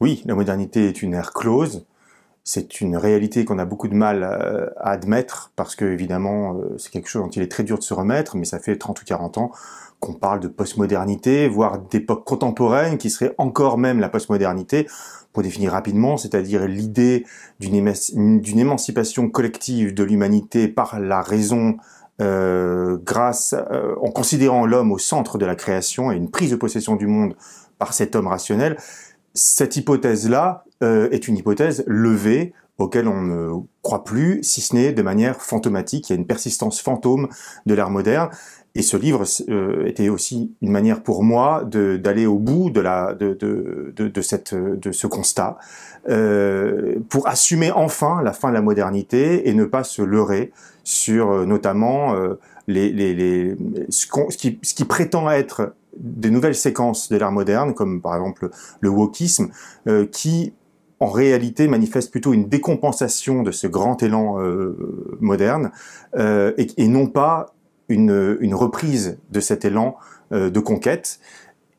Oui, la modernité est une ère close. C'est une réalité qu'on a beaucoup de mal à admettre parce que, évidemment, c'est quelque chose dont il est très dur de se remettre, mais ça fait 30 ou 40 ans qu'on parle de postmodernité, voire d'époque contemporaine qui serait encore même la postmodernité, pour définir rapidement, c'est-à-dire l'idée d'une émancipation collective de l'humanité par la raison, en considérant l'homme au centre de la création et une prise de possession du monde par cet homme rationnel. Cette hypothèse-là est une hypothèse levée auquel on ne croit plus, si ce n'est de manière fantomatique. Il y a une persistance fantôme de l'ère moderne. Et ce livre était aussi une manière pour moi d'aller au bout de ce constat, pour assumer enfin la fin de la modernité et ne pas se leurrer sur notamment ce qui prétend être des nouvelles séquences de l'ère moderne, comme par exemple le wokisme, qui en réalité manifeste plutôt une décompensation de ce grand élan moderne, et non pas une reprise de cet élan de conquête.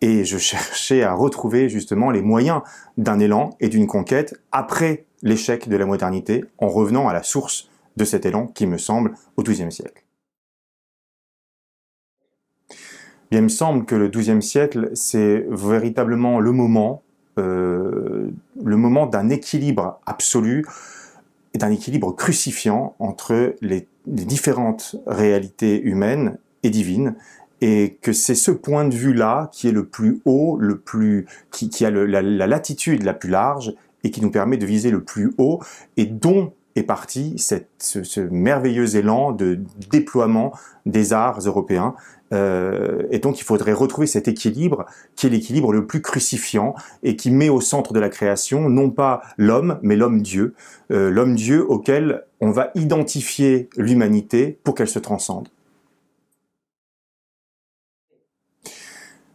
Et je cherchais à retrouver justement les moyens d'un élan et d'une conquête après l'échec de la modernité, en revenant à la source de cet élan qui me semble au XIIe siècle. Bien, il me semble que le XIIe siècle, c'est véritablement le moment d'un équilibre absolu et d'un équilibre crucifiant entre les différentes réalités humaines et divines, et que c'est ce point de vue-là qui est le plus haut, qui a la latitude la plus large et qui nous permet de viser le plus haut, et dont est parti ce merveilleux élan de déploiement des arts européens. Et donc il faudrait retrouver cet équilibre qui est l'équilibre le plus crucifiant et qui met au centre de la création non pas l'homme mais l'homme-dieu, l'homme-dieu auquel on va identifier l'humanité pour qu'elle se transcende.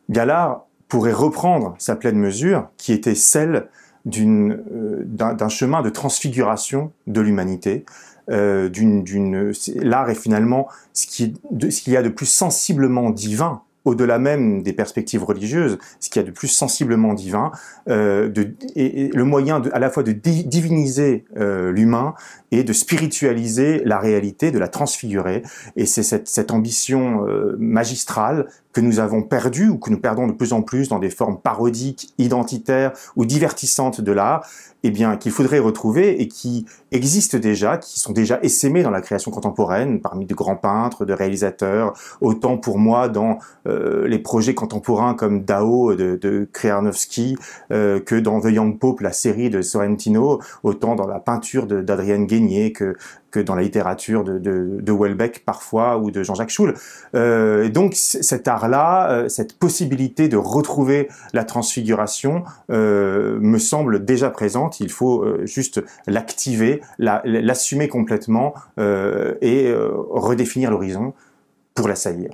Galard pourrait reprendre sa pleine mesure qui était celle d'un chemin de transfiguration de l'humanité. L'art est finalement ce qu'il y a de plus sensiblement divin, au-delà même des perspectives religieuses, ce qu'il y a de plus sensiblement divin, et le moyen à la fois de diviniser l'humain et de spiritualiser la réalité, de la transfigurer. Et c'est cette ambition magistrale que nous avons perdue, ou que nous perdons de plus en plus dans des formes parodiques, identitaires ou divertissantes de l'art, eh bien, qu'il faudrait retrouver et qui existent déjà, qui sont déjà essaimés dans la création contemporaine, parmi de grands peintres, de réalisateurs, autant pour moi dans les projets contemporains comme Dao de Krajewski, que dans The Young Pope, la série de Sorrentino, autant dans la peinture d'Adrienne Guégnier que dans la littérature de Houellebecq parfois, ou de Jean-Jacques Schoull. Donc cet art-là, cette possibilité de retrouver la transfiguration me semble déjà présente. Il faut juste l'activer, l'assumer complètement et redéfinir l'horizon pour l'assaillir.